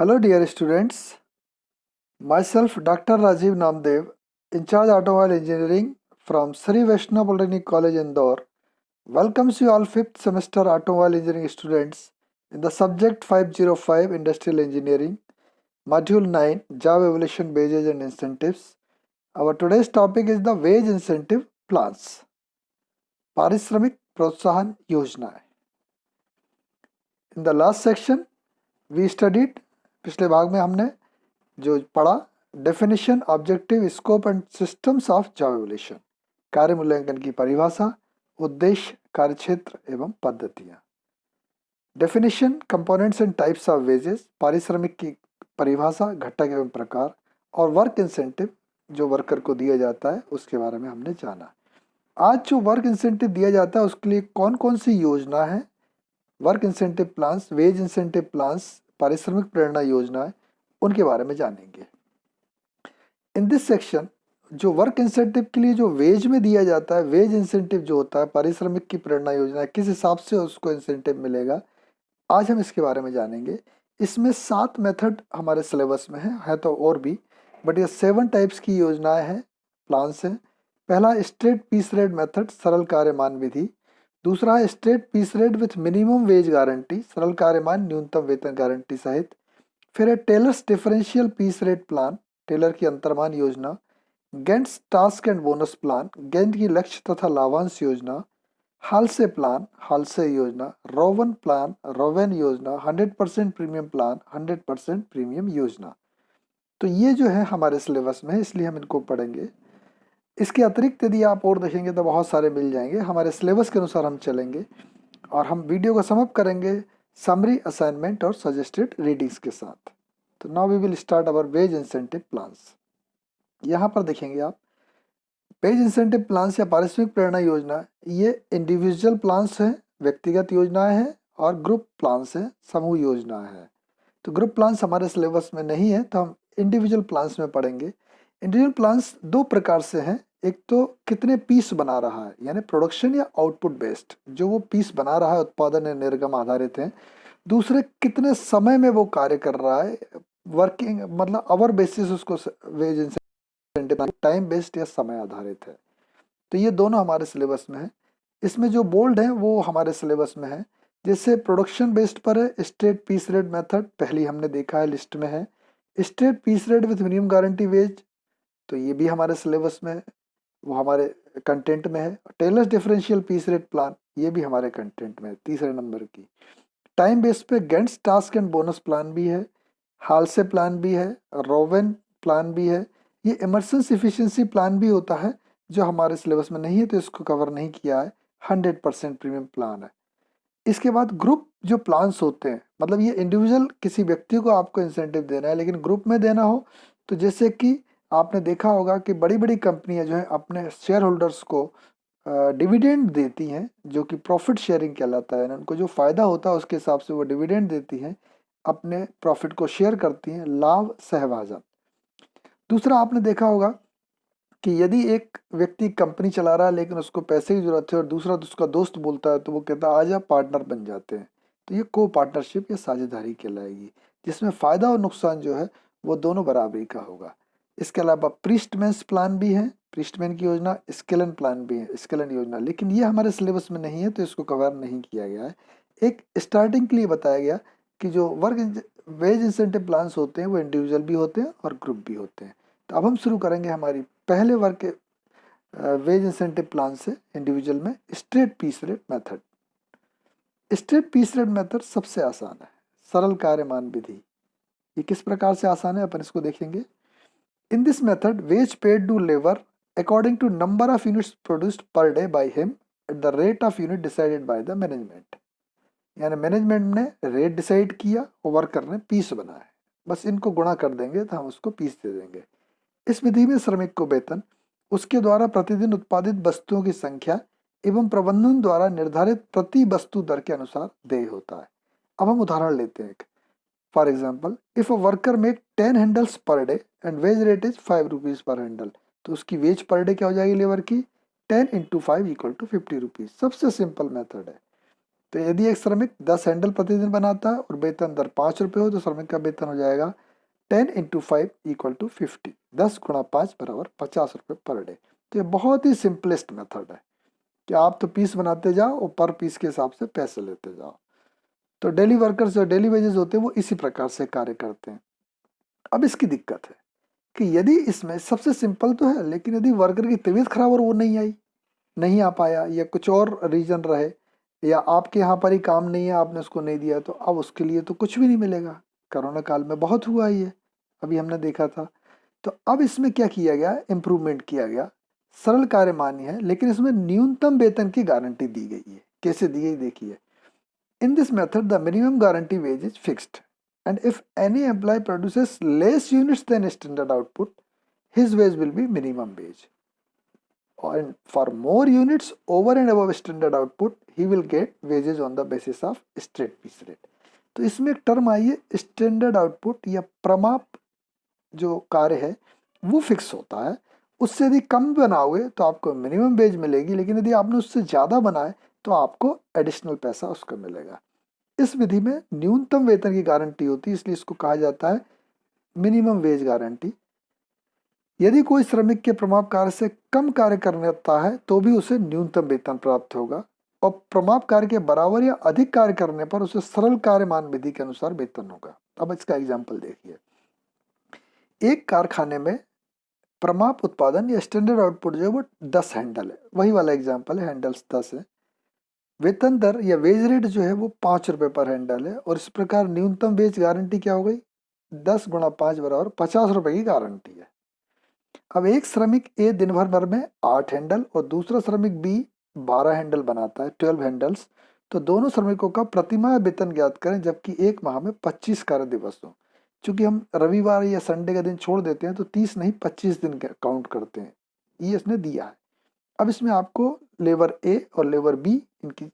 Hello, dear students. Myself, Dr. Rajiv Namdev, in charge automobile engineering from Sri Vaishnav Polytechnic College, Indore, welcomes you all fifth semester automobile engineering students in the subject 505 Industrial Engineering, Module 9 Job Evaluation Wages and Incentives. Our today's topic is the wage incentive plans. पारिश्रमिक प्रोत्साहन योजनाएं. In the last section, we studied, पिछले भाग में हमने जो पढ़ा definition, objective, scope and systems of job evaluation, कार्य मूल्यांकन की परिभाषा, उद्देश्य, कार्यक्षेत्र एवं पद्धतियां. Definition, components and types of wages, पारिश्रमिक की परिभाषा, घटक एवं प्रकार, और वर्क इंसेंटिव जो वर्कर को दिया जाता है उसके बारे में हमने जाना. आज जो वर्क इंसेंटिव दिया जाता है उसके लिए कौन कौन सी योजना है, work incentive plans, wage incentive plans, पारिश्रमिक प्रेरणा योजनाएं, उनके बारे में जानेंगे. इन दिस सेक्शन जो वर्क इंसेंटिव के लिए जो वेज में दिया जाता है, वेज इंसेंटिव जो होता है, पारिश्रमिक की प्रेरणा योजना, किस हिसाब से उसको इंसेंटिव मिलेगा, आज हम इसके बारे में जानेंगे. इसमें 7 मेथड हमारे सिलेबस में है तो और भी, बट ये 7 टाइप्स की योजनाएं हैं, प्लान्स हैं. पहला स्ट्रेट पीस रेट मेथड, सरल कार्यमान विधि. दूसरा है straight piece rate with minimum wage guarantee, सरल कार्यमान न्यूनतम वेतन गारंटी सहित. फिर है Taylor's differential piece rate plan, Taylor की अंतर्मान योजना. Gantt's task and bonus plan, Gantt की लक्ष्य तथा लाभांश योजना. हालसे प्लान, हालसे योजना. रोवन प्लान, रोवेन योजना. 100% प्रीमियम प्लान, 100% प्रीमियम योजना. तो ये जो है हमारे सिलेबस में है, इसलिए हम इनको पढ़ेंगे. इसके अतिरिक्त यदि आप और देखेंगे तो बहुत सारे मिल जाएंगे. हमारे सिलेबस के अनुसार हम चलेंगे और हम वीडियो को समअप करेंगे समरी, असाइनमेंट और सजेस्टेड रीडिंग्स के साथ. तो now we will start our wage incentive plans. यहाँ पर देखेंगे आप वेज इंसेंटिव प्लान्स या पारिश्रमिक प्रेरणा योजना, ये इंडिविजुअल प्लान्स हैं, व्यक्तिगत योजनाएं हैं, और ग्रुप प्लान्स हैं, समूह योजना है. तो ग्रुप प्लान्स हमारे सिलेबस में नहीं है तो हम इंडिविजुअल प्लान्स में पढ़ेंगे. इंडिविजुअल प्लान्स दो प्रकार से हैं. एक तो कितने पीस बना रहा है, यानी प्रोडक्शन या आउटपुट बेस्ड, जो वो पीस बना रहा है उत्पादन या निर्गम आधारित है. दूसरे कितने समय में वो कार्य कर रहा है, वर्किंग मतलब आवर बेसिस, उसको वेज इंसेंटिव टाइम बेस्ड या समय आधारित है. तो ये दोनों हमारे सिलेबस में है. इसमें जो बोल्ड है वो हमारे सिलेबस में है. जैसे प्रोडक्शन बेस्ड पर है स्ट्रेट पीस रेट मेथड, पहली हमने देखा है, लिस्ट में है. Straight piece rate with minimum guarantee wage, तो ये भी हमारे सिलेबस में है, वो हमारे कंटेंट में है. Taylor's differential piece rate plan, ये भी हमारे कंटेंट में है, तीसरे नंबर की. टाइम बेस पे Gantt's task and bonus plan भी है, हालसे प्लान भी है, रोवेन प्लान भी है. ये इमर्सेंस इफिशिएंसी प्लान भी होता है जो हमारे सिलेबस में नहीं है तो इसको कवर नहीं किया है. 100% प्रीमियम प्लान है. इसके बाद ग्रुप जो प्लान्स होते हैं, मतलब ये इंडिविजुअल किसी व्यक्ति को आपको इंसेंटिव देना है, लेकिन ग्रुप में देना हो तो जैसे कि आपने देखा होगा कि बड़ी बड़ी कंपनियां जो है अपने शेयर होल्डर्स को डिविडेंड देती हैं, जो कि प्रॉफिट शेयरिंग कहलाता है. उनको जो फ़ायदा होता है उसके हिसाब से वो डिविडेंड देती हैं, अपने प्रॉफिट को शेयर करती हैं, लाभ सहभाजन. दूसरा आपने देखा होगा कि यदि एक व्यक्ति कंपनी चला रहा है लेकिन उसको पैसे की जरूरत है और दूसरा उसका दोस्त बोलता है तो वो कहता है आज आप पार्टनर बन जाते हैं, तो ये को पार्टनरशिप या साझेदारी कहलाएगी, जिसमें फ़ायदा और नुकसान जो है वो दोनों बराबरी का होगा. इसके अलावा प्रीस्टमैन्स प्लान भी है, प्रीस्टमैन की योजना, स्केलन प्लान भी है, स्केलन योजना, लेकिन ये हमारे सिलेबस में नहीं है तो इसको कवर नहीं किया गया है. एक स्टार्टिंग के लिए बताया गया कि जो वर्क वेज इंसेंटिव प्लान्स होते हैं वो इंडिविजुअल भी होते हैं और ग्रुप भी होते हैं. तो अब हम शुरू करेंगे हमारी पहले वर्ग के वेज इंसेंटिव प्लान से, इंडिविजुअल में straight piece rate method. Straight piece rate method सबसे आसान है, सरल कार्यमान विधि. ये किस प्रकार से आसान है अपन इसको देखेंगे. In this method wage paid to labour according to number of units produced per day by him at the rate of unit decided by the management. यानी मैनेजमेंट ने रेट डिसाइड किया और वर्कर ने पीस बनाया, बस इनको गुणा कर देंगे तो हम उसको पीस दे देंगे. इस विधि में श्रमिक को वेतन उसके द्वारा प्रतिदिन उत्पादित वस्तुओं की संख्या एवं प्रबंधन द्वारा निर्धारित प्रति वस्तु दर के अनुसार देय होता है. अब हम उदाहरण लेते हैं. For example, if a worker make 10 handles per day and wage rate is 5 rupees per handle, तो उसकी वेज पर डे क्या हो जाएगी लेबर की, 10 × 5 = 50 रुपीज. सबसे सिंपल मेथड है. तो यदि एक श्रमिक 10 हैंडल प्रतिदिन बनाता है और वेतन दर 5 रुपये हो तो श्रमिक का वेतन हो जाएगा 10 × 5 = 50। 10 × 5 बराबर 50 रुपये पर डे। तो ये बहुत ही सिंपलेस्ट मेथड है कि आप तो पीस बनाते जाओ और पर पीस के हिसाब से पैसे लेते जाओ। तो डेली वर्कर्स जो डेली वेजेस होते हैं वो इसी प्रकार से कार्य करते हैं। अब इसकी दिक्कत है कि यदि इसमें सबसे सिंपल तो है, लेकिन यदि वर्कर की तबीयत खराब और वो नहीं आई, नहीं आ पाया, या कुछ और रीजन रहे, या आपके यहाँ पर ही काम नहीं है, आपने उसको नहीं दिया, तो अब उसके लिए तो कुछ भी नहीं मिलेगा। कोरोना काल में बहुत हुआ ही है, अभी हमने देखा था। तो अब इसमें क्या किया गया, इम्प्रूवमेंट किया गया। सरल कार्य मान्य है, लेकिन इसमें न्यूनतम वेतन की गारंटी दी गई है। कैसे दी गई देखिए। In this method, the minimum guarantee wage is fixed, and if any employee produces less units than standard output, his wage will be minimum wage. And for more units over and above standard output, he will get wages on the basis of straight piece rate. तो इसमें एक term आई है standard output या प्रमाप जो कार्य है वो fix होता है। उससे यदि कम बनाओगे तो आपको मिनिमम वेज मिलेगी, लेकिन यदि आपने उससे ज़्यादा बनाए तो आपको एडिशनल पैसा उसका मिलेगा। इस विधि में न्यूनतम वेतन की गारंटी होती है, इसलिए इसको कहा जाता है मिनिमम वेज गारंटी। यदि कोई श्रमिक के प्रमाप कार्य से कम कार्य करता है तो भी उसे न्यूनतम वेतन प्राप्त होगा, और प्रमाप कार्य के बराबर या अधिक कार्य करने पर उसे सरल कार्य मान विधि के अनुसार वेतन होगा। अब इसका एग्जाम्पल देखिए। एक कारखाने में प्रमाप उत्पादन या स्टैंडर्ड आउटपुट जो है वो 10 हैंडल है, वही वाला एग्जाम्पल है, हैंडल्स 10 है। वेतन दर या वेज रेट जो है वो 5 रुपये पर हैंडल है, और इस प्रकार न्यूनतम वेज गारंटी क्या हो गई, 10 × 5 बराबर 50 रुपये की गारंटी है। अब एक श्रमिक ए दिन भर में 8 हैंडल और दूसरा श्रमिक बी 12 हैंडल बनाता है, 12 हैंडल्स। तो दोनों श्रमिकों का प्रतिमाह वेतन ज्ञात करें, जबकि एक माह में 25 कार्य दिवस हो। चूंकि हम रविवार या संडे का दिन छोड़ देते हैं तो 30 नहीं 25 दिन काउंट करते हैं, ये इसने दिया है। अब इसमें आपको लेबर ए और लेबर बी इनकी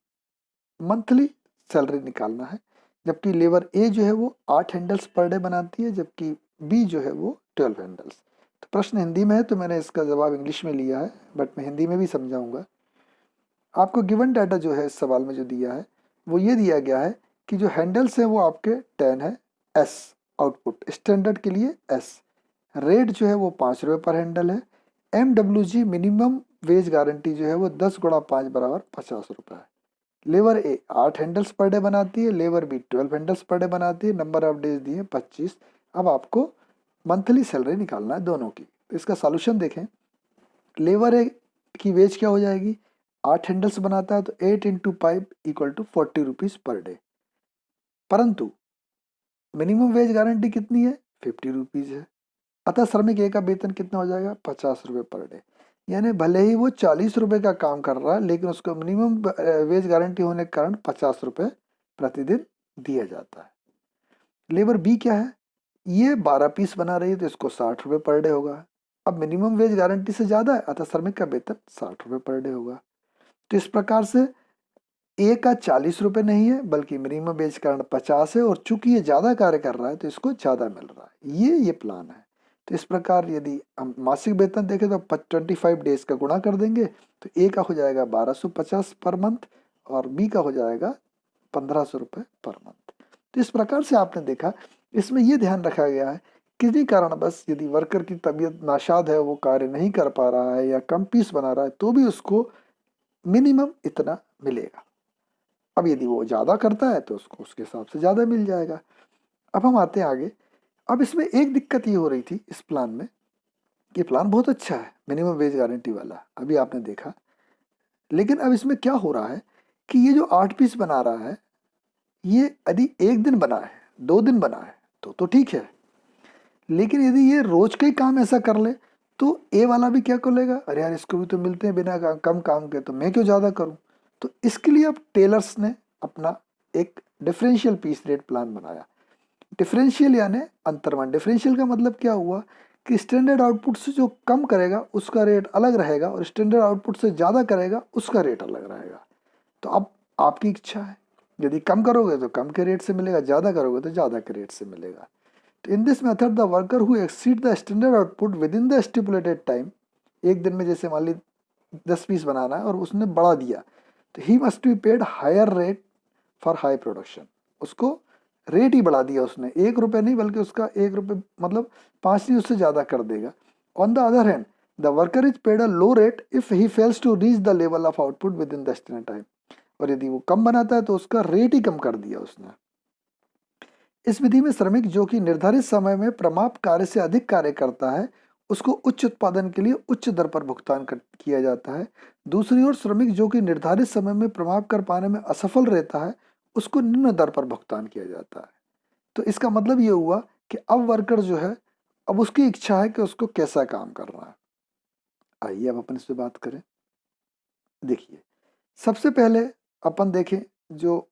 मंथली सैलरी निकालना है, जबकि लेबर ए जो है वो 8 हैंडल्स पर डे बनाती है, जबकि बी जो है वो 12 हैंडल्स। तो प्रश्न हिंदी में है तो मैंने इसका जवाब इंग्लिश में लिया है, बट मैं हिंदी में भी समझाऊंगा। आपको गिवन डाटा जो है इस सवाल में जो दिया है वो ये दिया गया है कि जो हैंडल्स हैं वो आपके 10 है, एस आउटपुट स्टैंडर्ड के लिए एस, रेट जो है वो 5 रुपये पर हैंडल है, MWG मिनिमम वेज गारंटी जो है वो 10 × 5 बराबर 50 रुपये है। Labour A 8 handles per day बनाती है, labour B 12 handles per day बनाती है, नंबर ऑफ डेज दिए 25। अब आपको मंथली सैलरी निकालना है दोनों की। तो इसका सॉल्यूशन देखें। लेबर ए की वेज क्या हो जाएगी, 8 हैंडल्स बनाता है तो 8 × 5 = 40 रुपीज़ पर डे, परंतु मिनिमम वेज गारंटी कितनी है, 50 रुपीज़ है। अतः श्रमिक ए का वेतन कितना हो जाएगा, 50 रुपये पर डे। यानी भले ही वो 40 रुपये का काम कर रहा है, लेकिन उसको मिनिमम वेज गारंटी होने के कारण 50 रुपये प्रतिदिन दिया जाता है। लेबर बी क्या है, ये 12 पीस बना रही है तो इसको 60 रुपये पर डे होगा। अब मिनिमम वेज गारंटी से ज़्यादा है, अतः श्रमिक का वेतन 60 रुपये पर डे होगा। तो इस प्रकार से ए का 40 रुपये नहीं है, बल्कि मिनिमम वेज कारण 50 है, और चूंकि ये ज़्यादा कार्य कर रहा है तो इसको ज़्यादा मिल रहा है। ये प्लान है। तो इस प्रकार यदि हम मासिक वेतन देखें तो 25 डेज का गुणा कर देंगे तो ए का हो जाएगा 1250 पर मंथ, और बी का हो जाएगा 1500 रुपये पर मंथ। तो इस प्रकार से आपने देखा, इसमें ये ध्यान रखा गया है किसी कारण बस यदि वर्कर की तबीयत नाशाद है, वो कार्य नहीं कर पा रहा है या कम पीस बना रहा है, तो भी उसको मिनिमम इतना मिलेगा। अब यदि वो ज़्यादा करता है तो उसको उसके हिसाब से ज़्यादा मिल जाएगा। अब हम आते हैं आगे। अब इसमें एक दिक्कत ये हो रही थी इस प्लान में, ये प्लान बहुत अच्छा है मिनिमम वेज गारंटी वाला, अभी आपने देखा। लेकिन अब इसमें क्या हो रहा है कि ये जो 8 पीस बना रहा है, ये यदि एक दिन बना है, 2 दिन बना है तो ठीक है, लेकिन यदि ये रोज का ही काम ऐसा कर ले तो ए वाला भी क्या कर लेगा, अरे यार इसको भी तो मिलते हैं बिना कम काम के, तो मैं क्यों ज़्यादा करूँ। तो इसके लिए अब टेलर्स ने अपना एक डिफरेंशियल पीस रेट प्लान बनाया। डिफरेंशियल यानी अंतर्मान। डिफरेंशियल का मतलब क्या हुआ कि स्टैंडर्ड आउटपुट से जो कम करेगा उसका रेट अलग रहेगा, और स्टैंडर्ड आउटपुट से ज़्यादा करेगा उसका रेट अलग रहेगा। तो अब आपकी इच्छा है, यदि कम करोगे तो कम के रेट से मिलेगा, ज़्यादा करोगे तो ज़्यादा के रेट से मिलेगा। तो इन this method the worker who exceed the standard output within the stipulated time, एक दिन में जैसे मान ली 10 पीस बनाना है और उसने बढ़ा दिया, तो he must be paid higher rate for high production. उसको रेट ही बढ़ा दिया उसने, 1 रुपये नहीं बल्कि उसका 1 रुपये मतलब 5 नहीं उससे ज़्यादा कर देगा। On the other hand the worker is paid a low rate if he fails to reach the level of output within the estimated time. और यदि वो कम बनाता है तो उसका रेट ही कम कर दिया उसने। इस विधि में श्रमिक जो कि निर्धारित समय में प्रमाप कार्य से अधिक कार्य करता है उसको उच्च उत्पादन के लिए उच्च दर पर भुगतान किया जाता है। दूसरी ओर श्रमिक जो कि निर्धारित समय में प्रमाप कर पाने में असफल रहता है उसको निम्न दर पर भुगतान किया जाता है। तो इसका मतलब ये हुआ कि अब वर्कर जो है, अब उसकी इच्छा है कि उसको कैसा काम करना है। आइए अब अपन इस पे बात करें। देखिए, सबसे पहले अपन देखें जो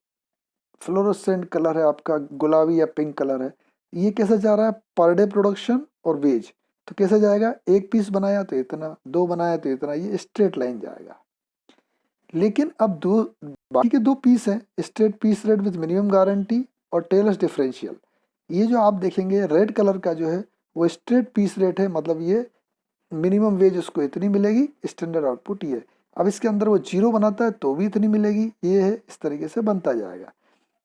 फ्लोरोसेंट कलर है आपका, गुलाबी या पिंक कलर है, ये कैसे जा रहा है पर डे प्रोडक्शन और वेज। तो कैसे जाएगा, 1 पीस बनाया तो इतना, 2 बनाया तो इतना, ये स्ट्रेट लाइन जाएगा। लेकिन अब दो बाकी के 2 पीस हैं, straight piece rate with minimum guarantee और टेलर्स डिफरेंशियल। ये जो आप देखेंगे रेड कलर का जो है वो स्ट्रेट पीस रेट है, मतलब ये मिनिमम वेज उसको इतनी मिलेगी, स्टैंडर्ड आउटपुट ये। अब इसके अंदर वो 0 बनाता है तो भी इतनी मिलेगी, ये है, इस तरीके से बनता जाएगा।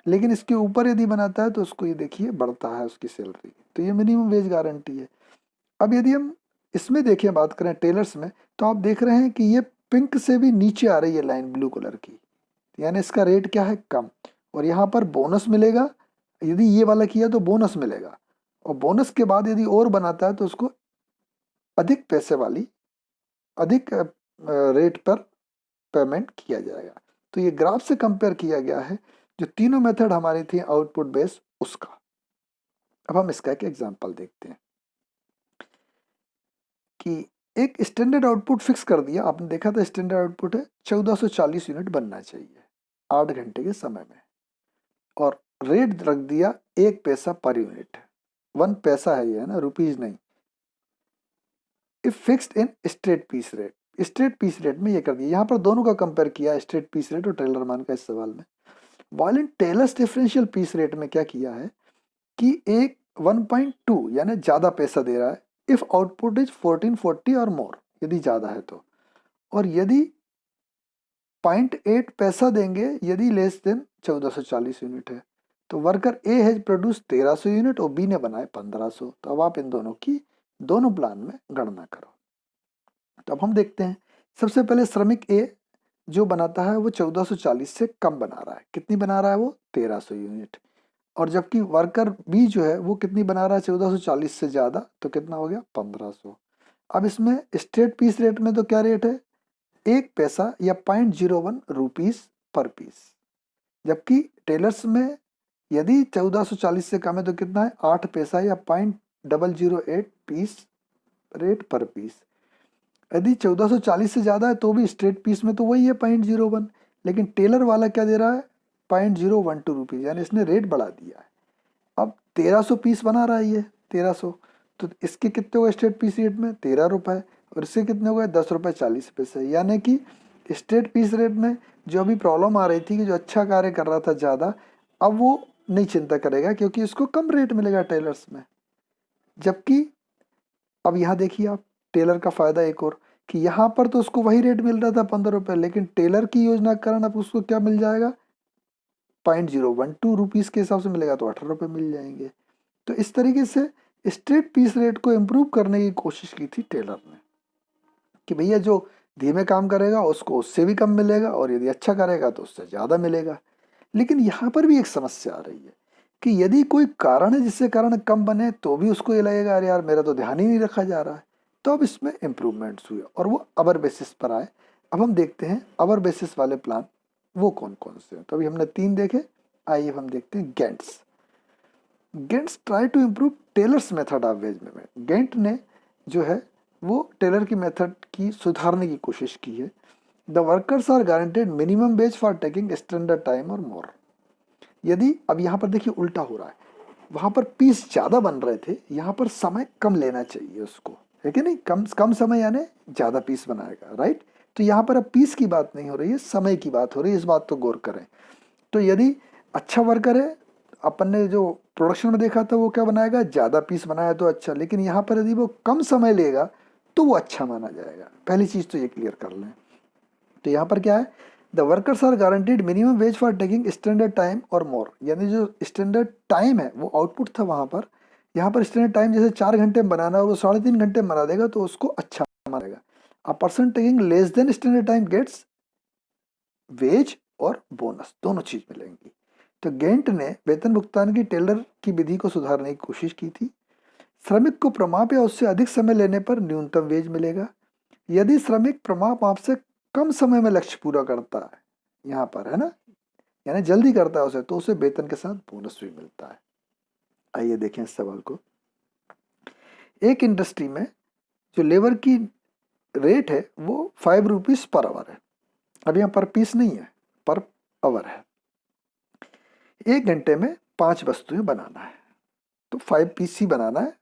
लेकिन इसके ऊपर यदि बनाता है तो उसको ये देखिए बढ़ता है उसकी सैलरी, तो ये मिनिमम वेज गारंटी है। अब यदि हम इसमें देखें, बात करें टेलर्स में, तो आप देख रहे हैं कि ये पिंक से भी नीचे आ रही है लाइन ब्लू कलर की, यानी इसका रेट क्या है, कम। और यहाँ पर बोनस मिलेगा, यदि ये वाला किया तो बोनस मिलेगा, और बोनस के बाद यदि और बनाता है तो उसको अधिक पैसे वाली, अधिक रेट पर पेमेंट किया जाएगा। तो ये ग्राफ से कंपेयर किया गया है जो तीनों मेथड हमारी थी आउटपुट बेस उसका। अब हम इसका एक एग्जांपल देखते हैं कि एक स्टैंडर्ड आउटपुट फिक्स कर दिया आपने, देखा था स्टैंडर्ड आउटपुट है 1440 यूनिट बनना चाहिए 8 घंटे के समय में, और रेट रख दिया 1 पैसा पर यूनिट। 1 पैसा है ये, है ना, रुपीज नहीं। If fixed in straight piece rate, straight piece rate में ये कर दिया। यहाँ पर दोनों का कंपेयर किया, स्ट्रेट पीस रेट और टेलर मान का, इस सवाल में। While in Taylor's differential piece rate में क्या किया है कि एक 1.2 यानी ज़्यादा पैसा दे रहा है इफ़ आउटपुट इज 1440 और मोर, यदि ज़्यादा है तो, और यदि 0.8 पैसा देंगे यदि लेस देन 1440 यूनिट है। तो worker A has produce 1300 unit और बी ने बनाए 1500। तो अब आप इन दोनों की दोनों प्लान में गणना करो। तो अब हम देखते हैं, सबसे पहले श्रमिक ए जो बनाता है वो 1440 से कम बना रहा है। कितनी बना रहा है वो, 1300 यूनिट। और जबकि वर्कर बी जो है वो कितनी बना रहा है, 1440 से ज़्यादा, तो कितना हो गया, 1500। अब इसमें स्ट्रेट पीस रेट में तो क्या रेट है, 1 पैसा या 0.01 रुपीस पर पीस। जबकि टेलर्स में यदि 1440 से कम है तो कितना है, 8 पैसा या 0.008 पीस रेट पर पीस। यदि 1440 से ज़्यादा है तो भी स्ट्रेट पीस में तो वही है 0.01, लेकिन टेलर वाला क्या दे रहा है, 0.012 रुपीज़, यानी इसने रेट बढ़ा दिया है। अब 1300 पीस बना रहा है ये, 1300, तो इसके कितने हुए स्ट्रेट पीस रेट में, 13 रुपये, और इससे कितने हुए, 10 रुपये 40 पैसे। यानी कि स्ट्रेट पीस रेट में जो अभी प्रॉब्लम आ रही थी कि जो अच्छा कार्य कर रहा था ज़्यादा, अब वो नहीं चिंता करेगा क्योंकि उसको कम रेट मिलेगा टेलर्स में। जबकि अब यहाँ देखिए आप टेलर का फायदा एक और, कि यहाँ पर तो उसको वही रेट मिल रहा था 15 रुपये, लेकिन टेलर की योजना के कारण अब उसको क्या मिल जाएगा, 0.012 रुपीज़ के हिसाब से मिलेगा, तो 18 रुपये मिल जाएंगे। तो इस तरीके से स्ट्रेट पीस रेट को इम्प्रूव करने की कोशिश की थी टेलर ने, कि भैया जो धीमे काम करेगा उसको उससे भी कम मिलेगा, और यदि अच्छा करेगा तो उससे ज़्यादा मिलेगा। लेकिन यहाँ पर भी एक समस्या आ रही है कि यदि कोई कारण है जिससे कारण कम बने तो भी उसको ये लगेगा अरे यार मेरा तो ध्यान ही नहीं रखा जा रहा है। तो अब इसमें इम्प्रूवमेंट्स हुए और वो अवर बेसिस पर आए। अब हम देखते हैं अवर बेसिस वाले प्लान वो कौन कौन से हैं। तो अभी हमने 3 देखे, आइए हम देखते हैं Gantt's. Gantt's try to improve Taylor's method of wage payment. Gantt ने जो है वो टेलर की मेथड की सुधारने की कोशिश की है। The workers are guaranteed minimum wage for taking standard time और मोर। यदि अब यहाँ पर देखिए उल्टा हो रहा है, वहाँ पर पीस ज़्यादा बन रहे थे, यहाँ पर समय कम लेना चाहिए उसको, है कि नहीं, कम कम समय यानी ज़्यादा पीस बनाएगा, राइट। तो यहाँ पर अब पीस की बात नहीं हो रही है, समय की बात हो रही है, इस बात तो गौर करें। तो यदि अच्छा वर्कर है, अपन ने जो प्रोडक्शन में देखा था वो क्या बनाएगा, ज़्यादा पीस बनाया तो अच्छा, लेकिन यहाँ पर यदि वो कम समय लेगा तो वो अच्छा माना जाएगा। पहली चीज़ तो ये क्लियर कर लें। तो यहाँ पर क्या है, the workers are guaranteed minimum wage for taking standard time और मोर, यानी जो स्टैंडर्ड टाइम है वो आउटपुट था वहाँ पर, यहाँ पर स्टैंडर्ड टाइम जैसे 4 घंटे में बनाना है वो 3.5 घंटे में बना देगा तो उसको अच्छा मानेगा। A person taking less than standard time gets wage और बोनस दोनों चीज मिलेंगी। तो गेंट ने वेतन भुगतान की टेलर की विधि को सुधारने की कोशिश की थी। श्रमिक को प्रमाप या उससे अधिक समय लेने पर न्यूनतम वेज मिलेगा। यदि श्रमिक प्रमाप आपसे कम समय में लक्ष्य पूरा करता है, यहाँ पर है ना, यानी जल्दी करता है उसे, तो उसे वेतन के साथ बोनस भी मिलता है। आइए देखें इस सवाल को। एक इंडस्ट्री में जो लेबर की रेट है वो 5 रुपीज पर आवर है। अब यहाँ पर पीस नहीं है, पर आवर है। 1 घंटे में 5 वस्तुएं बनाना है, तो 5 पीस ही बनाना है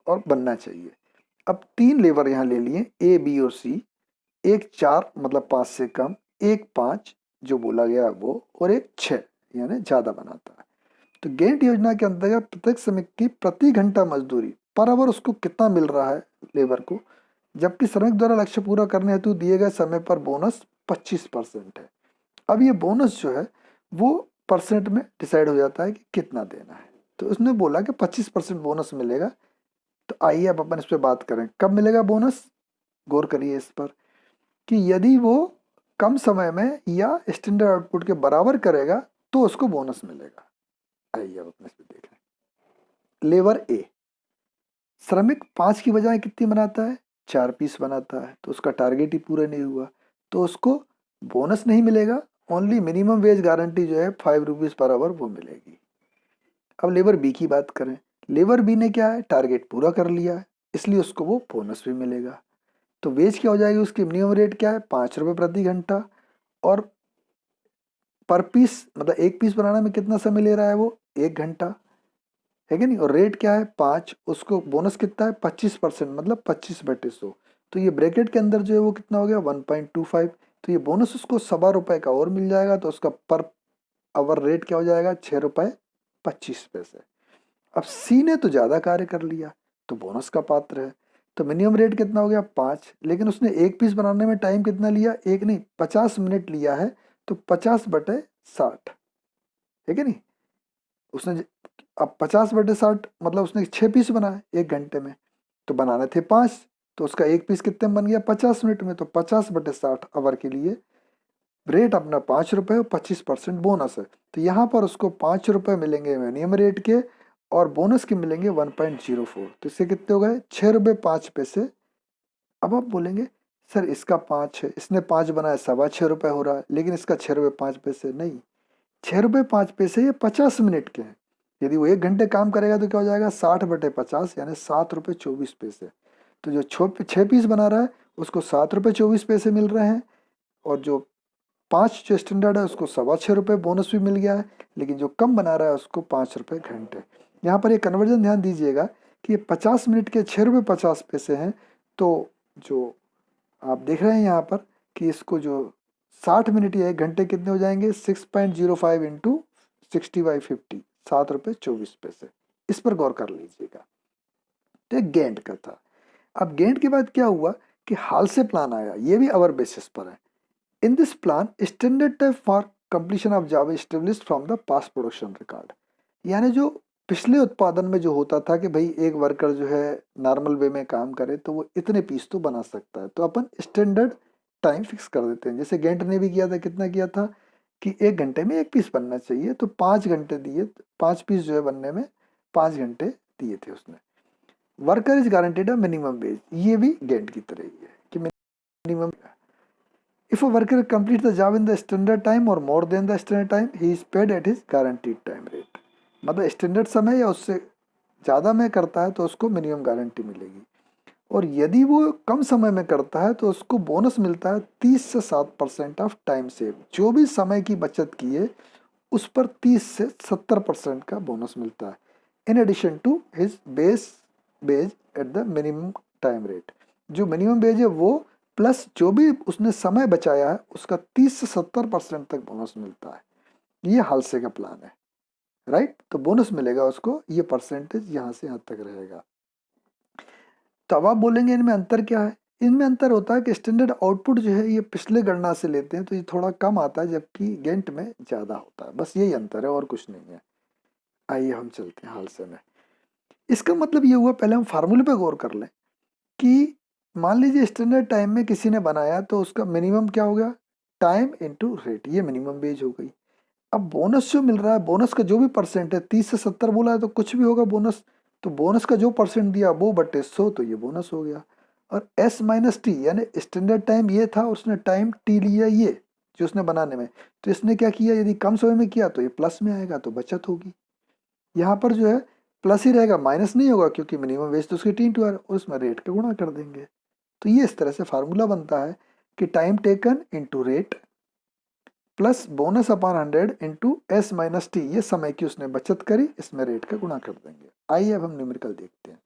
और बनना चाहिए। अब 3 लेबर यहाँ ले लिए, ए बी और सी। एक 4 मतलब 5 से कम, एक 5 जो बोला गया वो, और एक 6 यानी ज़्यादा बनाता है। तो गेंट योजना के अंतर्गत प्रत्येक श्रमिक की प्रति घंटा मजदूरी पर आवर उसको कितना मिल रहा है लेबर को, जबकि श्रमिक द्वारा लक्ष्य पूरा करने हेतु दिए गए समय पर बोनस 25% है। अब ये बोनस जो है वो परसेंट में डिसाइड हो जाता है कि कितना देना है। तो उसने बोला कि 25% बोनस मिलेगा। तो आइए अब अपन इस पर बात करें, कब मिलेगा बोनस। गौर करिए इस पर कि यदि वो कम समय में या स्टैंडर्ड आउटपुट के बराबर करेगा तो उसको बोनस मिलेगा। आइए अब अपने इस पे देखें। लेबर ए, श्रमिक 5 की बजाय कितनी बनाता है, 4 पीस बनाता है, तो उसका टारगेट ही पूरा नहीं हुआ, तो उसको बोनस नहीं मिलेगा। ओनली मिनिमम वेज गारंटी जो है 5 रुपीज पर आवर वो मिलेगी। अब लेबर बी की बात करें। लेबर बी ने क्या है, टारगेट पूरा कर लिया है, इसलिए उसको वो बोनस भी मिलेगा। तो वेज क्या हो जाएगी, उसकी मिनिमम रेट क्या है, 5 रुपये प्रति घंटा, और पर पीस मतलब एक पीस बनाने में कितना समय ले रहा है वो, 1 घंटा, है कि नहीं। और रेट क्या है 5, उसको बोनस कितना है 25% मतलब 25/100। तो ये ब्रैकेट के अंदर जो है वो कितना हो गया 1.25। तो ये बोनस उसको 1.25 का और मिल जाएगा, तो उसका पर आवर रेट क्या हो जाएगा 6 रुपये 25 पैसे। अब सी ने तो ज़्यादा कार्य कर लिया तो बोनस का पात्र है। तो मिनिमम रेट कितना हो गया 5, लेकिन उसने एक पीस बनाने में टाइम कितना लिया, एक नहीं 50 मिनट लिया है, तो 50/60, है कि नहीं। उसने अब 50/60 मतलब उसने 6 पीस बनाए 1 घंटे में, तो बनाने थे 5, तो उसका एक पीस कितने में बन गया 50 मिनट में। तो 50/60 आवर के लिए रेट अपना 5 रुपये और 25% बोनस है। तो यहाँ पर उसको 5 रुपये मिलेंगे मिनिमम रेट के, और बोनस के मिलेंगे 1.04। तो इससे कितने हो गए 6 रुपये 5 पैसे। अब आप बोलेंगे सर इसका 5 है, इसने 5 बनाया 6.25 रुपये हो रहा है, लेकिन इसका 6 रुपये 5 पैसे नहीं। 6 रुपये 5 पैसे ये 50 मिनट के हैं। यदि वो 1 घंटे काम करेगा तो क्या हो जाएगा 60/50 यानी 7 रुपये 24 पैसे। तो जो 6 पीस बना रहा है उसको 7 रुपये 24 पैसे मिल रहे हैं, और जो 5 जो स्टैंडर्ड है उसको 6.25 रुपये बोनस भी मिल गया है, लेकिन जो कम बना रहा है उसको 5 रुपये घंटे। यहाँ पर ये कन्वर्जन ध्यान दीजिएगा कि ये 50 मिनट के 6 रुपये 50 पैसे हैं। तो जो आप देख रहे हैं यहाँ पर कि इसको जो 60 मिनट या 1 घंटे कितने हो जाएंगे 6.05 इंटू 60/50, 7 रुपये 24 पैसे। इस पर गौर कर लीजिएगा। तो एक गेंट का था। अब गेंट के बाद क्या हुआ कि हाल से प्लान आया, ये भी आवर बेसिस पर है। In this plan standard time for completion of job established from the past production record, यानी जो पिछले उत्पादन में जो होता था कि भाई एक वर्कर जो है नॉर्मल वे में काम करे तो वो इतने पीस तो बना सकता है, तो अपन स्टैंडर्ड टाइम फिक्स कर देते हैं। जैसे गेंट ने भी किया था, कितना किया था कि 1 घंटे में 1 पीस बनना चाहिए, तो 5 घंटे दिए, 5 पीस जो है बनने में 5 घंटे दिए थे उसने। Worker is guaranteed a minimum wage, ये भी गेंट की तरह ही है कि minimum. If a worker completes the job in the standard time or more than the standard time, he is paid at his guaranteed time rate. मतलब standard समय या उससे ज़्यादा में करता है तो उसको मिनिमम गारंटी मिलेगी, और यदि वो कम समय में करता है तो उसको बोनस मिलता है 30 से 7% ऑफ टाइम सेव। जो भी समय की बचत की है उस पर 30 से 70% का बोनस मिलता है, in addition to his base wage at the minimum time rate. जो मिनिमम बेज है वो प्लस जो भी उसने समय बचाया है उसका 30 से 70% तक बोनस मिलता है। ये हाल से का प्लान है, राइट। तो बोनस मिलेगा उसको, ये परसेंटेज यहाँ से यहाँ तक रहेगा। तो अब आप बोलेंगे इनमें अंतर क्या है। इनमें अंतर होता है कि स्टैंडर्ड आउटपुट जो है ये पिछले गणना से लेते हैं तो ये थोड़ा कम आता है, जबकि गेंट में ज़्यादा होता है। बस यही अंतर है और कुछ नहीं है। आइए हम चलते हैं हाल से में। इसका मतलब ये हुआ, पहले हम फार्मूले पे गौर कर लें कि मान लीजिए स्टैंडर्ड टाइम में किसी ने बनाया तो उसका मिनिमम क्या हो गया, टाइम इनटू रेट, ये मिनिमम वेज हो गई। अब बोनस जो मिल रहा है, बोनस का जो भी परसेंट है, 30 से 70 बोला है तो कुछ भी होगा बोनस, तो बोनस का जो परसेंट दिया वो बटे 100, तो ये बोनस हो गया। और एस माइनस टी यानी स्टैंडर्ड टाइम ये था, उसने टाइम टी लिया ये जो उसने बनाने में, तो इसने क्या किया, यदि कम समय में किया तो ये प्लस में आएगा, तो बचत होगी। यहाँ पर जो है प्लस ही रहेगा, माइनस नहीं होगा, क्योंकि मिनिमम वेज तो उसकी टी इंटू आर, और उसमें रेट का गुणा कर देंगे। तो ये इस तरह से फार्मूला बनता है कि time taken into rate plus bonus upon 100 into S minus T, ये समय की उसने बचत करी, इसमें रेट का गुणा कर देंगे। आइए अब हम न्यूमेरिकल देखते हैं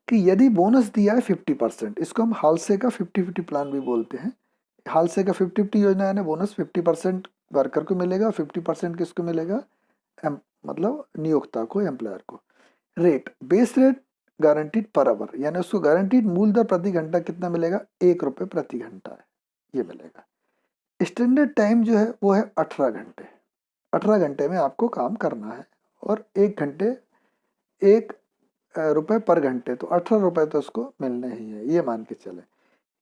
कि यदि बोनस दिया है 50%, इसको हम हालसे का 50-50 प्लान भी बोलते हैं। हालसे का 50-50 योजना है, बोनस 50% वर्कर को मिलेगा, 50% किसको मिलेगा, मतलब नियोक्ता को, एम्प्लॉयर को। Rate, base rate guaranteed per hour, यानी उसको गारंटीड मूल दर प्रति घंटा कितना मिलेगा, 1 रुपये प्रति घंटा है, ये मिलेगा। स्टैंडर्ड टाइम जो है वो है 18 घंटे। 18 घंटे में आपको काम करना है, और 1 घंटे 1 रुपये पर घंटे, तो 18 रुपये तो उसको मिलने ही है, ये मान के चले।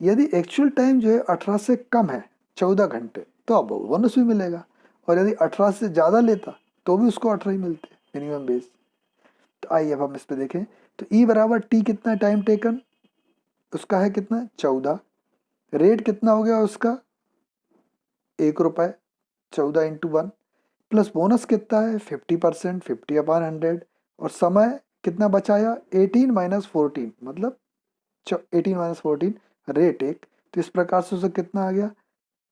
यदि एक्चुअल टाइम जो है 18 से कम है, 14 घंटे, तो अब बोनस भी मिलेगा। और यदि 18 से ज़्यादा लेता तो भी उसको 18 ही मिलते, मिनिमम बेस। तो आइए अब हम इस पे देखें। तो ई बराबर टी कितना है, टाइम टेकन उसका है कितना, 14। रेट कितना हो गया उसका, 1 रुपये, 14 इंटू 1, प्लस बोनस कितना है 50%, 50/100, और समय कितना बचाया, 18 माइनस 14, मतलब 18 - 14, रेट 1। तो इस प्रकार से उसे कितना आ गया,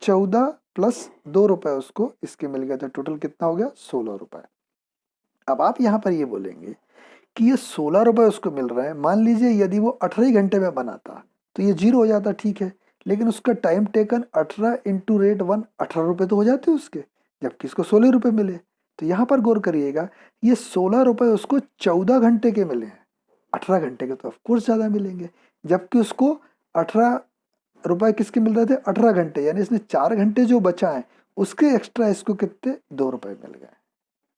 14 प्लस 2 रुपये उसको इसके मिल गया, तो टोटल कितना हो गया, 16 रुपये। अब आप यहाँ पर ये बोलेंगे कि ये 16 रुपये उसको मिल रहा है, मान लीजिए यदि वो 18 ही घंटे में बनाता तो ये 0 हो जाता, ठीक है, लेकिन उसका टाइम टेकन 18 इंटू रेट 1, 18 रुपये तो हो जाते उसके, जबकि इसको 16 रुपये मिले। तो यहाँ पर गौर करिएगा, ये 16 रुपये उसको 14 घंटे के मिले हैं, 18 घंटे के तो ऑफकोर्स ज़्यादा मिलेंगे, जबकि उसको 18 रुपये किसके मिल रहे थे, 18 घंटे, यानी इसने 4 घंटे जो बचा है उसके एक्स्ट्रा इसको कितने, 2 रुपये मिल गए।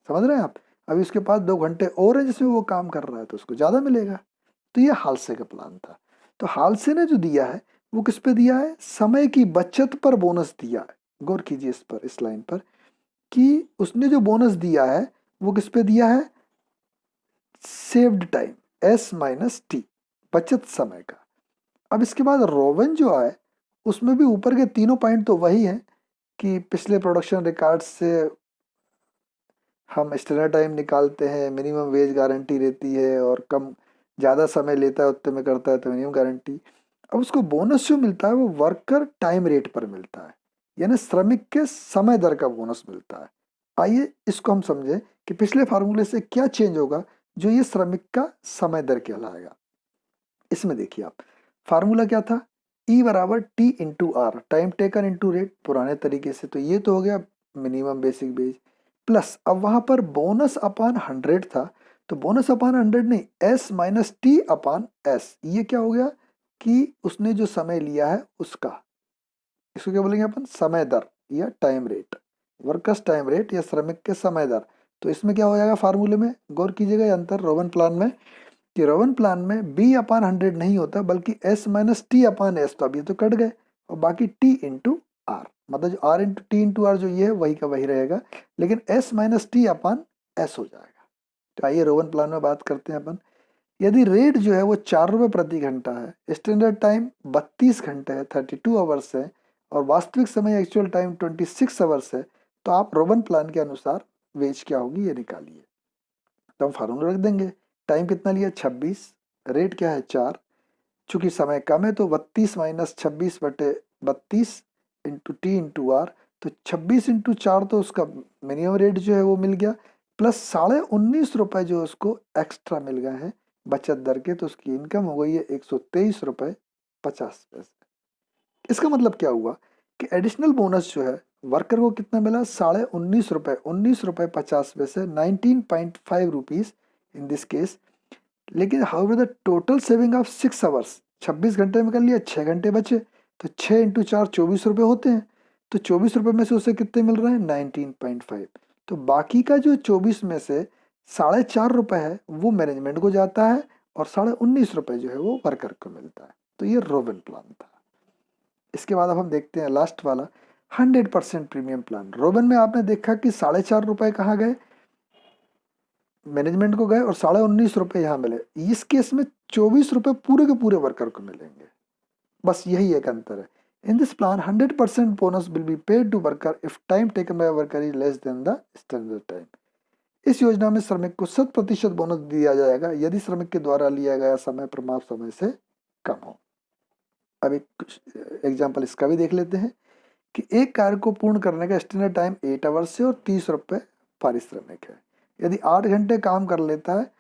समझ रहे हैं आप, अभी उसके पास 2 घंटे और है जिसमें वो काम कर रहा है, तो उसको ज़्यादा मिलेगा। तो ये हालसे का प्लान था। तो हालसे ने जो दिया है वो किस पे दिया है, समय की बचत पर बोनस दिया है। गौर कीजिए इस पर, इस लाइन पर, कि उसने जो बोनस दिया है वो किस पे दिया है, saved time, S minus T, बचत समय का। अब इसके बाद रोवन जो है उसमें भी ऊपर के तीनों पॉइंट तो वही हैं कि पिछले प्रोडक्शन रिकॉर्ड से हम स्टैंडर्ड टाइम निकालते हैं, मिनिमम वेज गारंटी रहती है, और कम ज़्यादा समय लेता है उतने में करता है तो मिनिमम गारंटी। अब उसको बोनस जो मिलता है वो वर्कर टाइम रेट पर मिलता है, यानी श्रमिक के समय दर का बोनस मिलता है। आइए इसको हम समझें कि पिछले फार्मूले से क्या चेंज होगा जो ये श्रमिक का समय दर कहलाएगा। इसमें देखिए आप, फार्मूला क्या था, ई बराबर T into R, time taken into rate पुराने तरीके से, तो ये तो हो गया मिनिमम बेसिक वेज, प्लस अब वहां पर बोनस अपॉन 100 था, तो बोनस अपॉन 100 नहीं, S minus T upon S, ये क्या हो गया कि उसने जो समय लिया है उसका, इसको क्या बोलेंगे अपन, समय दर या time rate, workers time rate या श्रमिक के समय दर। तो इसमें क्या हो जाएगा फार्मूले में, गौर कीजिएगा ये अंतर रोवन प्लान में, कि रोवन प्लान में बी अपान 100 नहीं होता बल्कि S minus T upon S, तो अब ये तो कट गए, और बाकी टी इंटू आर, मतलब जो R into T into R जो ये है वही का वही रहेगा, लेकिन S minus T upon S हो जाएगा। तो आइए रोवन प्लान में बात करते हैं अपन। यदि रेट जो है वो 4 रुपये प्रति घंटा है, स्टैंडर्ड टाइम 32 घंटे है, 32 आवर्स है, और वास्तविक समय एक्चुअल टाइम 26 आवर्स है, तो आप रोवन प्लान के अनुसार वेज क्या होगी ये निकालिए। तो हम फार्मूला रख देंगे, टाइम कितना लिया 26, रेट क्या है 4, चूंकि समय कम है तो 32 माइनस 26 बटे 32 इंटू टी इंटू आर, तो 26 इंटू 4 तो उसका मिनिमम रेट जो है वो मिल गया, प्लस 19.5 रुपये जो उसको एक्स्ट्रा मिल गए हैं बचत दर के, तो उसकी इनकम हो गई है 123 रुपये 50 पैसे। इसका मतलब क्या हुआ कि एडिशनल बोनस जो है वर्कर को कितना मिला, 19.5 रुपये, 19 रुपये 50 पैसे, 19.5 रुपीज इन दिस केस। लेकिन however the total saving of 6 hours 26 घंटे में कर लिया, 6 घंटे बचे, तो 6 इंटू 4 ₹24 होते हैं। तो ₹24 में से उसे कितने मिल रहे हैं? 19.5। तो बाकी का जो 24 में से ₹4.5 है वो मैनेजमेंट को जाता है और ₹19.5 जो है वो वर्कर को मिलता है। तो ये रोबन प्लान था। इसके बाद अब हम देखते हैं लास्ट वाला 100% प्रीमियम प्लान। रोबन में आपने देखा कि ₹4.5 कहाँ गए? मैनेजमेंट को गए और ₹19.5 यहाँ मिले। इस केस में ₹24 पूरे के पूरे वर्कर को मिलेंगे। बस यही एक अंतर है। In this plan 100% bonus will be paid to worker if time taken by worker is less than the standard time. इस योजना में श्रमिक को 100% बोनस दिया जाएगा यदि श्रमिक के द्वारा लिया गया समय प्रमाप समय से कम हो। अब एक एग्जाम्पल इसका भी देख लेते हैं कि एक कार्य को पूर्ण करने का स्टैंडर्ड टाइम 8 आवर्स से और ₹30 पारिश्रमिक है। यदि 8 घंटे काम कर लेता है,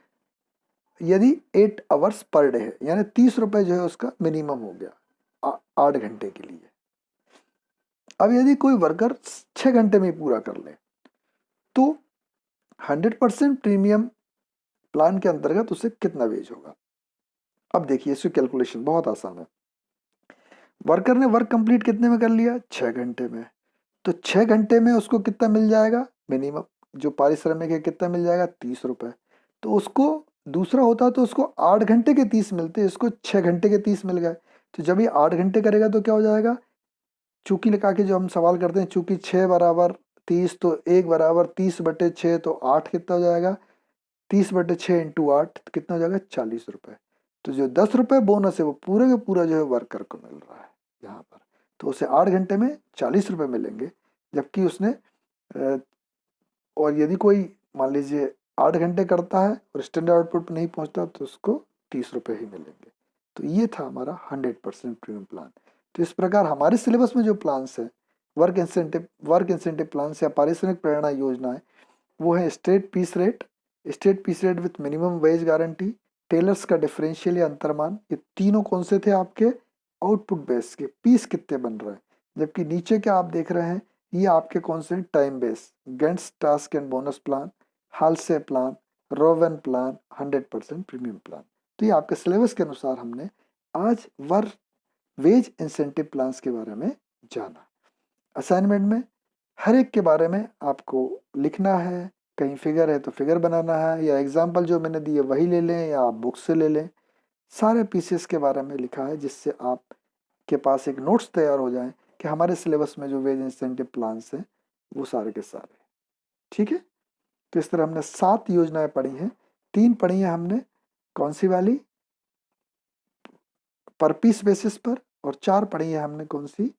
यदि 8 आवर्स पर डे है, यानी ₹30 जो है उसका मिनिमम हो गया 8 घंटे के लिए। अब यदि कोई वर्कर 6 घंटे में पूरा कर ले तो 100% प्रीमियम प्लान के अंतर्गत उसे कितना वेज होगा? अब देखिए इसकी कैलकुलेशन बहुत आसान है। वर्कर ने वर्क कंप्लीट कितने में कर लिया? 6 घंटे में। तो 6 घंटे में उसको कितना मिल जाएगा? मिनिमम जो पारिश्रमिक है कितना मिल जाएगा? ₹30। तो उसको दूसरा होता तो उसको 8 घंटे के 30 मिलते, इसको 6 घंटे के 30 मिल गए। तो जब ये 8 घंटे करेगा तो क्या हो जाएगा? चूंकि लगा के जो हम सवाल करते हैं, चूंकि 6 बराबर 30 तो 1 बराबर 30/6 तो 8 कितना हो जाएगा? 30/6 इंटू 8 कितना हो जाएगा? ₹40। तो जो ₹10 बोनस है वो पूरे का पूरा जो है वर्कर को मिल रहा है यहाँ पर। तो उसे 8 घंटे में ₹40 मिलेंगे, जबकि उसने और यदि कोई मान लीजिए 8 घंटे करता है और स्टैंडर्ड आउटपुट पर नहीं पहुंचता तो उसको ₹30 ही मिलेंगे। तो ये था हमारा 100% प्रीमियम प्लान। तो इस प्रकार हमारे सिलेबस में जो प्लान्स है, वर्क इंसेंटिव प्लान्स या पारिश्रमिक प्रेरणा योजनाएं, वो है straight piece rate with minimum wage guarantee, Taylor's का डिफरेंशियल या अंतरमान। ये तीनों कौन से थे आपके? आउटपुट बेस के, पीस कितने बन रहे हैं। जबकि नीचे क्या आप देख रहे हैं, ये आपके कौन से? Time base, Gantt's task and bonus plan, Halsey plan, Rowan plan, 100% premium plan. तो ये आपके सिलेबस के अनुसार हमने आज वर्क वेज इंसेंटिव प्लान्स के बारे में जाना। असाइनमेंट में हर एक के बारे में आपको लिखना है, कहीं फिगर है तो फिगर बनाना है, या एग्जाम्पल जो मैंने दिए वही ले लें या आप बुक से ले लें। सारे पीसेस के बारे में लिखा है जिससे आपके पास एक नोट्स तैयार हो जाए कि हमारे सिलेबस में जो वेज इंसेंटिव प्लान्स हैं वो सारे के सारे। ठीक है, तो इस तरह हमने 7 योजनाएं पढ़ी हैं। 3 पढ़ी हैं हमने कौन सी वाली? पर पीस बेसिस पर, और 4 पढ़ी है हमने कौन सी?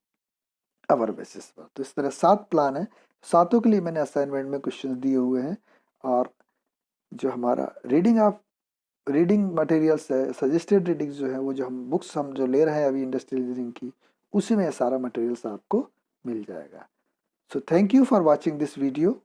आवर बेसिस पर। तो इस तरह 7 प्लान है। सातों के लिए मैंने असाइनमेंट में क्वेश्चंस दिए हुए हैं। और जो हमारा रीडिंग मटेरियल्स है, सजेस्टेड रीडिंग्स जो है, वो जो हम बुक्स हम जो ले रहे हैं अभी इंडस्ट्रियल इंजीनियरिंग की, उसी में सारा मटेरियल्स आपको मिल जाएगा। So thank you for watching this video.